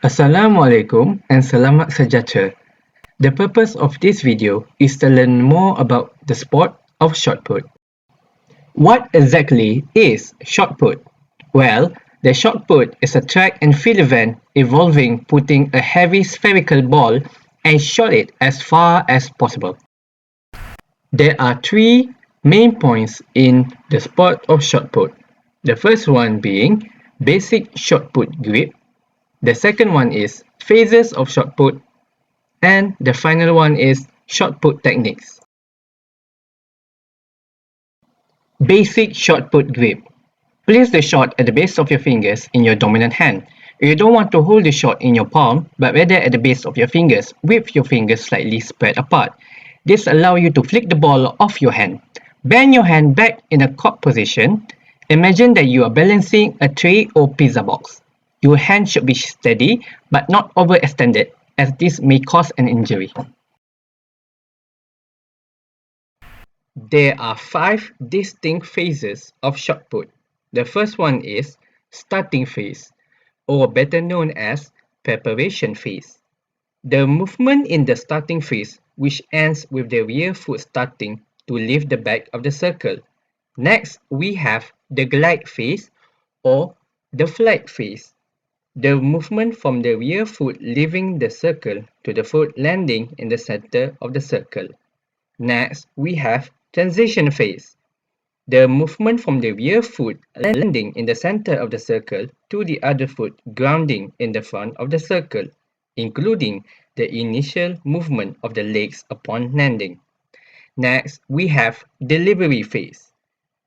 Assalamualaikum and selamat sejahtera. The purpose of this video is to learn more about the sport of shot put. What exactly is shot put? Well, the shot put is a track and field event involving putting a heavy spherical ball and shot it as far as possible. There are three main points in the sport of shot put. The first one being basic shot put grip. The second one is phases of shot put, and the final one is shot put techniques. Basic shot put grip. Place the shot at the base of your fingers in your dominant hand. You don't want to hold the shot in your palm, but rather at the base of your fingers with your fingers slightly spread apart. This allows you to flick the ball off your hand. Bend your hand back in a cock position. Imagine that you are balancing a tray or pizza box. Your hand should be steady but not overextended, as this may cause an injury. There are five distinct phases of shot put. The first one is starting phase, or better known as preparation phase. The movement in the starting phase, which ends with the rear foot starting to leave the back of the circle. Next, we have the glide phase or the flight phase. The movement from the rear foot leaving the circle to the foot landing in the center of the circle. Next, we have transition phase. The movement from the rear foot landing in the center of the circle to the other foot grounding in the front of the circle, including the initial movement of the legs upon landing. Next, we have delivery phase.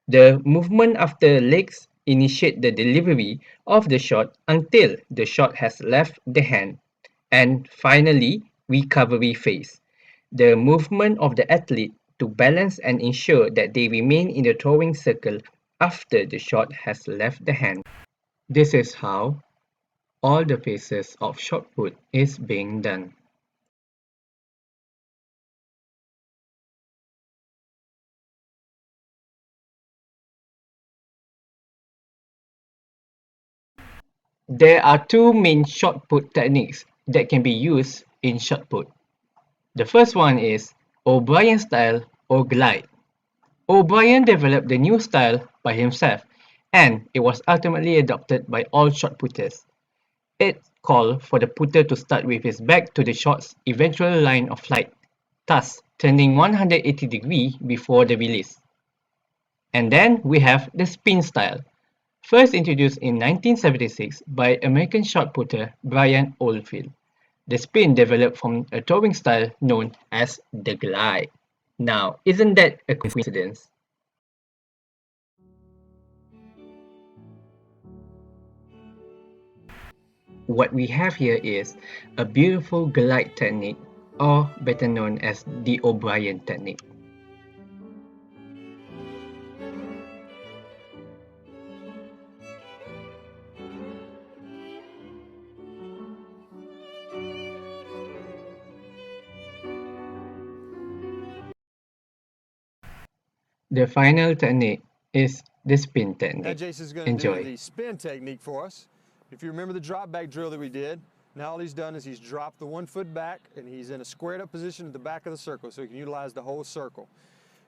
The movement after legs initiate the delivery of the shot until the shot has left the hand. And finally, recovery phase. The movement of the athlete to balance and ensure that they remain in the throwing circle after the shot has left the hand. This is how all the phases of shot put is being done. There are two main shot put techniques that can be used in shot put. The first one is O'Brien style or glide. O'Brien developed the new style by himself, and it was ultimately adopted by all shot putters. It called for the putter to start with his back to the shot's eventual line of flight, thus turning 180 degrees before the release. And then we have the spin style, first introduced in 1976 by American shot putter Brian Oldfield. The spin developed from a throwing style known as the glide. Now, isn't that a coincidence? What we have here is a beautiful glide technique, or better known as the O'Brien technique. The final technique is the spin Now technique. Jason's going to do Enjoy. the spin technique for us. If you remember the drop back drill that we did, now all he's done is he's dropped the 1 foot back and he's in a squared up position at the back of the circle so he can utilize the whole circle.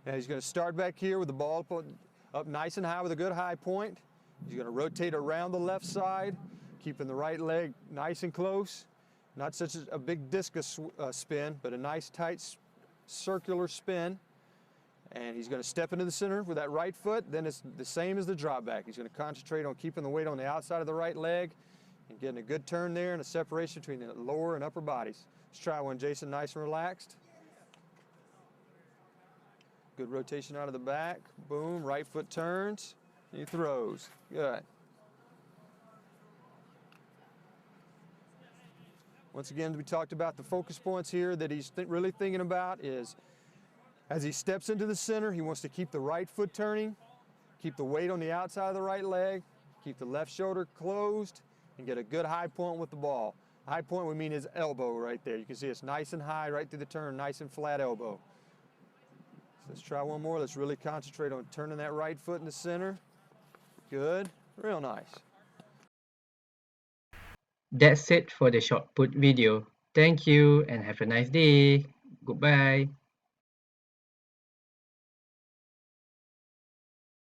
Now he's going to start back here with the ball put up nice and high with a good high point. He's going to rotate around the left side, keeping the right leg nice and close. Not such a big discus spin, but a nice tight circular spin. And he's going to step into the center with that right foot. Then it's the same as the drop back. He's going to concentrate on keeping the weight on the outside of the right leg and getting a good turn there and a separation between the lower and upper bodies. Let's try one, Jason, nice and relaxed. Good rotation out of the back. Boom, right foot turns. He throws. Good. Once again, we talked about the focus points here that he's really thinking about is as he steps into the center, he wants to keep the right foot turning, keep the weight on the outside of the right leg, keep the left shoulder closed, and get a good high point with the ball. High point would mean his elbow right there. You can see it's nice and high right through the turn, nice and flat elbow. So let's try one more. Let's really concentrate on turning that right foot in the center. Good. Real nice. That's it for the shot put video. Thank you and have a nice day. Goodbye.